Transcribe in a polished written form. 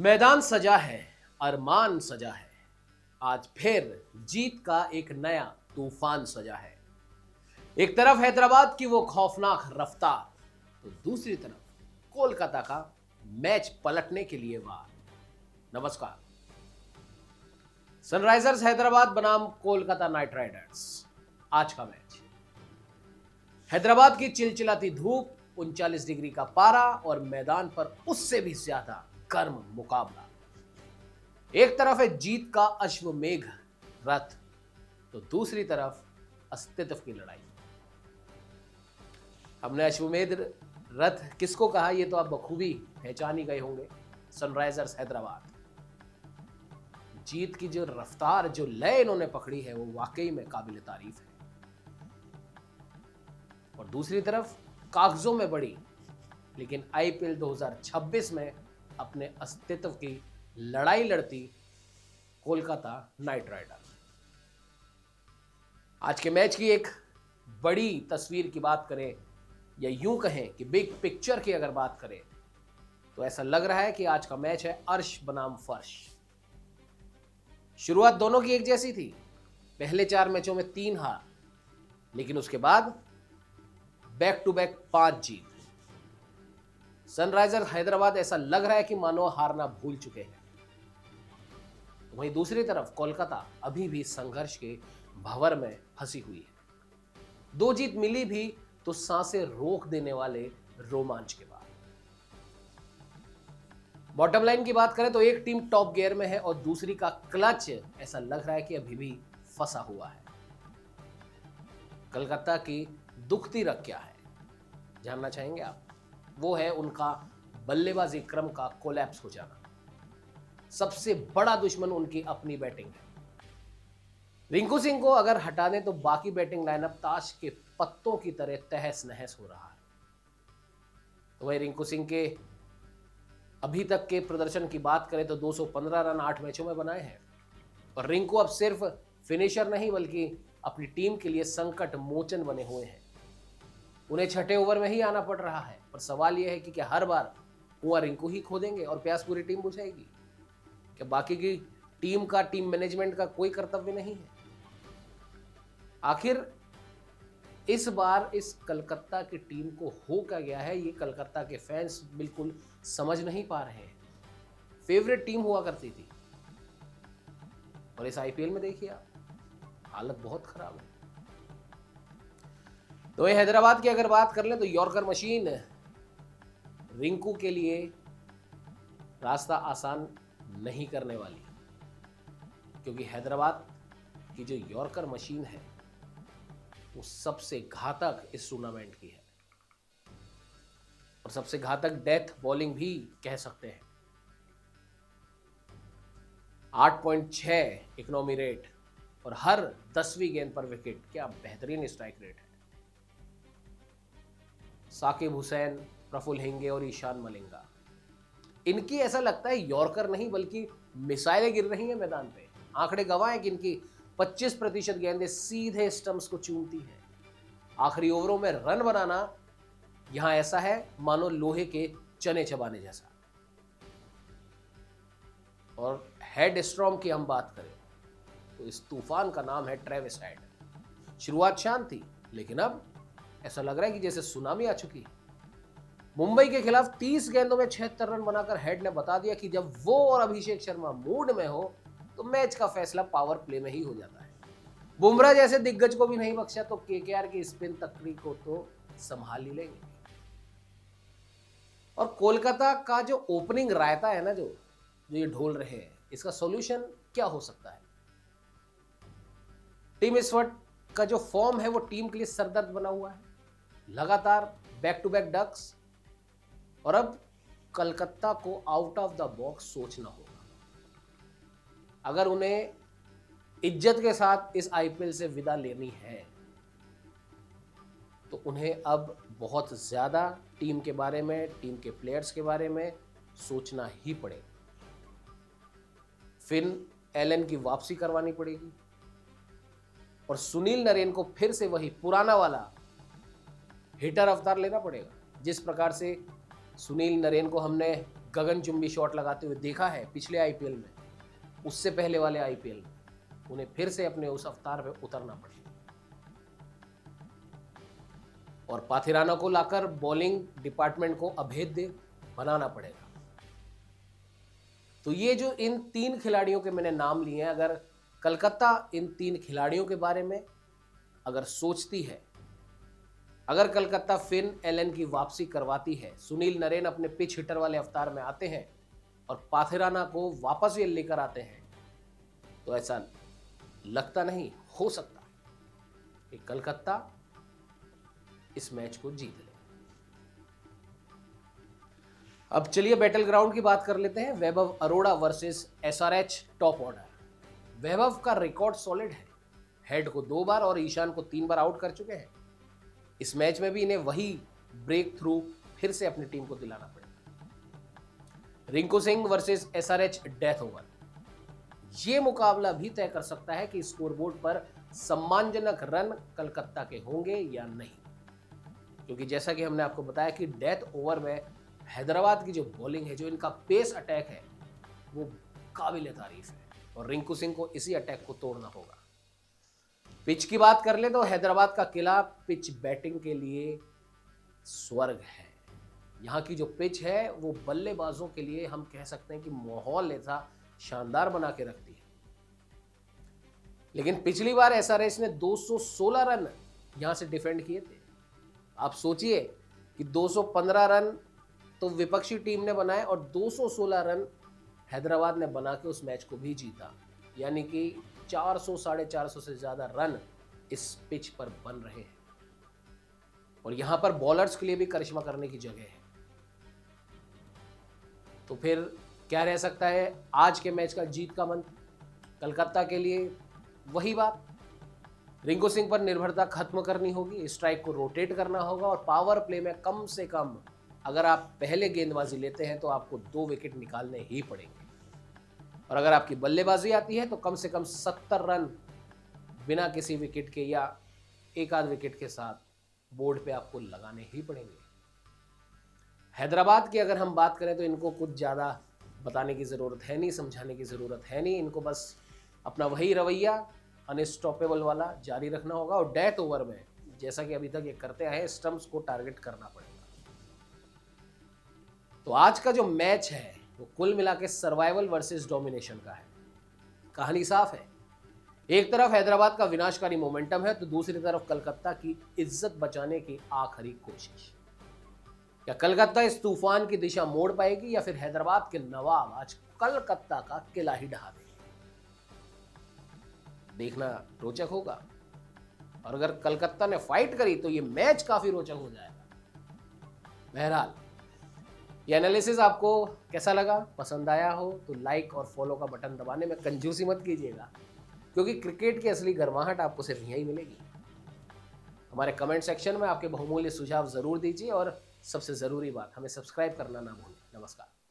मैदान सजा है, अरमान सजा है। आज फिर जीत का एक नया तूफान सजा है। एक तरफ हैदराबाद की वो खौफनाक रफ्तार, तो दूसरी तरफ कोलकाता का मैच पलटने के लिए वार। नमस्कार। सनराइजर्स हैदराबाद बनाम कोलकाता नाइट राइडर्स। आज का मैच, हैदराबाद की चिलचिलाती धूप, 39 डिग्री का पारा और मैदान पर उससे भी ज्यादा गर्म मुकाबला। एक तरफ है जीत का अश्वमेघ रथ, तो दूसरी तरफ अस्तित्व की लड़ाई। हमने अश्वमेध रथ किसको कहा, ये तो आप बखूबी पहचान ही गए होंगे। सनराइजर्स हैदराबाद। जीत की जो रफ्तार, जो लय इन्होंने पकड़ी है, वो वाकई में काबिल तारीफ है। और दूसरी तरफ कागजों में बड़ी, लेकिन आईपीएल 2026 में अपने अस्तित्व की लड़ाई लड़ती कोलकाता नाइट राइडर। आज के मैच की एक बड़ी तस्वीर की बात करें, या यूं कहें कि बिग पिक्चर की अगर बात करें, तो ऐसा लग रहा है कि आज का मैच है अर्श बनाम फर्श। शुरुआत दोनों की एक जैसी थी। पहले 4 मैचों में 3 हार, लेकिन उसके बाद बैक टू बैक 5 जीत। सनराइजर्स हैदराबाद ऐसा लग रहा है कि मानो हारना भूल चुके हैं। वहीं दूसरी तरफ कोलकाता अभी भी संघर्ष के भंवर में फंसी हुई है। 2 जीत मिली भी तो सांसें रोक देने वाले रोमांच के बाद। बॉटम लाइन की बात करें तो एक टीम टॉप गियर में है और दूसरी का क्लच ऐसा लग रहा है कि अभी भी फंसा हुआ है। कलकत्ता की दुखती रग क्या है, जानना चाहेंगे आप? वो है उनका बल्लेबाजी क्रम का कोलैप्स हो जाना। सबसे बड़ा दुश्मन उनकी अपनी बैटिंग है। रिंकू सिंह को अगर हटा दें तो बाकी बैटिंग लाइनअप ताश के पत्तों की तरह तहस नहस हो रहा है। तो वही रिंकू सिंह के अभी तक के प्रदर्शन की बात करें तो 215 रन 8 मैचों में बनाए हैं। और रिंकू अब सिर्फ फिनिशर नहीं, बल्कि अपनी टीम के लिए संकट मोचन बने हुए हैं। उन्हें छठे ओवर में ही आना पड़ रहा है। पर सवाल यह है कि क्या हर बार कुआं रिंकू ही खोदेंगे और प्यास पूरी टीम बुझाएगी? क्या बाकी की टीम मैनेजमेंट का कोई कर्तव्य नहीं है? आखिर इस बार इस कलकत्ता की टीम को हो क्या गया है, ये कलकत्ता के फैंस बिल्कुल समझ नहीं पा रहे हैं। फेवरेट टीम हुआ करती थी, और इस आईपीएल में देखिए आप, हालत बहुत खराब है। तो ये हैदराबाद की अगर बात कर लें तो यॉर्कर मशीन रिंकू के लिए रास्ता आसान नहीं करने वाली, क्योंकि हैदराबाद की जो यॉर्कर मशीन है वो सबसे घातक इस टूर्नामेंट की है, और सबसे घातक डेथ बॉलिंग भी कह सकते हैं। 8.6 इकोनॉमी रेट और हर 10वीं गेंद पर विकेट, क्या बेहतरीन स्ट्राइक रेट है। साकिब हुसैन, प्रफुल्ल हिंगे और ईशान मलिंगा, इनकी ऐसा लगता है यॉर्कर नहीं बल्कि मिसाइलें गिर रही हैं मैदान पे। आंकड़े गवाह हैं कि इनकी 25% गेंदें सीधे स्टंप्स को चूमती हैं। आखिरी ओवरों में रन बनाना यहां ऐसा है मानो लोहे के चने चबाने जैसा। और हेड स्ट्रॉम की हम बात करें तो इस तूफान का नाम है ट्रेविस हेड। शुरुआत शांत थी, लेकिन अब ऐसा लग रहा है कि जैसे सुनामी आ चुकी है। मुंबई के खिलाफ 30 गेंदों में 76 रन बनाकर हेड ने बता दिया कि जब वो और अभिषेक शर्मा मूड में हो तो मैच का फैसला पावर प्ले में ही हो जाता है। बुमराह जैसे दिग्गज को भी नहीं बख्शा तो केकेआर की स्पिन तकनीक को तो संभाल ही लेंगे। और कोलकाता का जो ओपनिंग रायता है ना, जो ये ढोल रहे हैं, इसका सॉल्यूशन क्या हो सकता है? टीम इस्वर्ट का जो फॉर्म है वो टीम के लिए सरदर्द बना हुआ है। लगातार बैक टू बैक डक्स, और अब कलकत्ता को आउट ऑफ द बॉक्स सोचना होगा। अगर उन्हें इज्जत के साथ इस आईपीएल से विदा लेनी है तो उन्हें अब बहुत ज्यादा टीम के बारे में, टीम के प्लेयर्स के बारे में सोचना ही पड़ेगा। फिन एलन की वापसी करवानी पड़ेगी, और सुनील नरेन को फिर से वही पुराना वाला हिटर अवतार लेना पड़ेगा। जिस प्रकार से सुनील नरेन को हमने गगनचुंबी शॉट लगाते हुए देखा है पिछले आईपीएल में, उससे पहले वाले आईपीएल में उन्हें फिर से अपने उस अवतार पे उतरना पड़ेगा और पाथिराना को लाकर बॉलिंग डिपार्टमेंट को अभेद्य बनाना पड़ेगा। तो ये जो इन 3 खिलाड़ियों के मैंने नाम लिए हैं, अगर कलकत्ता इन 3 खिलाड़ियों के बारे में अगर सोचती है, अगर कलकत्ता फिन एलन की वापसी करवाती है, सुनील नरेन अपने पिच हिटर वाले अवतार में आते हैं और पाथिराना को वापस ये लेकर आते हैं, तो ऐसा लगता नहीं, हो सकता कि कलकत्ता इस मैच को जीत ले। अब चलिए बैटल ग्राउंड की बात कर लेते हैं। Vaibhav Arora versus SRH top order. Vaibhav का रिकॉर्ड सॉलिड है, हेड को 2 बार और ईशान को 3 बार आउट कर चुके हैं। इस मैच में भी इन्हें वही ब्रेक थ्रू फिर से अपनी टीम को दिलाना पड़ेगा। Rinku Singh versus SRH death over. यह मुकाबला भी तय कर सकता है कि स्कोरबोर्ड पर सम्मानजनक रन कलकत्ता के होंगे या नहीं, क्योंकि जैसा कि हमने आपको बताया कि डेथ ओवर में हैदराबाद की जो बॉलिंग है, जो इनका पेस अटैक है, वो काबिल तारीफ है और रिंकू सिंह को इसी अटैक को तोड़ना होगा। पिच की बात कर ले तो हैदराबाद का किला पिच बैटिंग के लिए स्वर्ग है। यहाँ की जो पिच है वो बल्लेबाजों के लिए हम कह सकते हैं कि माहौल ऐसा शानदार बना के रखती है। लेकिन पिछली बार एसआरएच ने 216 रन यहां से डिफेंड किए थे। आप सोचिए कि 215 रन तो विपक्षी टीम ने बनाए और 216 रन हैदराबाद ने बना के उस मैच को भी जीता, यानी कि 400 साढ़े 400 से ज्यादा रन इस पिच पर बन रहे हैं और यहां पर बॉलर्स के लिए भी करिश्मा करने की जगह है। तो फिर क्या रह सकता है आज के मैच का जीत का मंत्र? कलकत्ता के लिए वही बात, रिंकू सिंह पर निर्भरता खत्म करनी होगी, स्ट्राइक को रोटेट करना होगा और पावर प्ले में कम से कम अगर आप पहले गेंदबाजी लेते हैं तो आपको 2 विकेट निकालने ही पड़ेंगे और अगर आपकी बल्लेबाजी आती है तो कम से कम 70 रन बिना किसी विकेट के या एक आध विकेट के साथ बोर्ड पे आपको लगाने ही पड़ेंगे। हैदराबाद की अगर हम बात करें तो इनको कुछ ज़्यादा बताने की ज़रूरत है नहीं, समझाने की ज़रूरत है नहीं, इनको बस अपना वही रवैया अनस्टॉपेबल वाला जारी रखना होगा और डेथ ओवर में जैसा कि अभी तक ये करते आए स्टंप्स को टारगेट करना पड़ेगा। तो आज का जो मैच है वो कुल मिला के सर्वाइवल वर्सेस डोमिनेशन का है। कहानी साफ है, एक तरफ हैदराबाद का विनाशकारी मोमेंटम है तो दूसरी तरफ कलकत्ता की इज्जत बचाने की आखिरी कोशिश। क्या कलकत्ता इस तूफान की दिशा मोड़ पाएगी या फिर हैदराबाद के नवाब आज कलकत्ता का किला ही ढहा देंगे? देखना रोचक होगा और अगर कलकत्ता ने फाइट करी तो ये मैच काफी रोचक हो जाएगा। बहरहाल ये एनालिसिस आपको कैसा लगा? पसंद आया हो तो लाइक और फॉलो का बटन दबाने में कंजूसी मत कीजिएगा, क्योंकि क्रिकेट की असली गर्माहट आपको सिर्फ यहीं मिलेगी। हमारे कमेंट सेक्शन में आपके बहुमूल्य सुझाव जरूर दीजिए और सबसे जरूरी बात, हमें सब्सक्राइब करना ना भूलें। नमस्कार।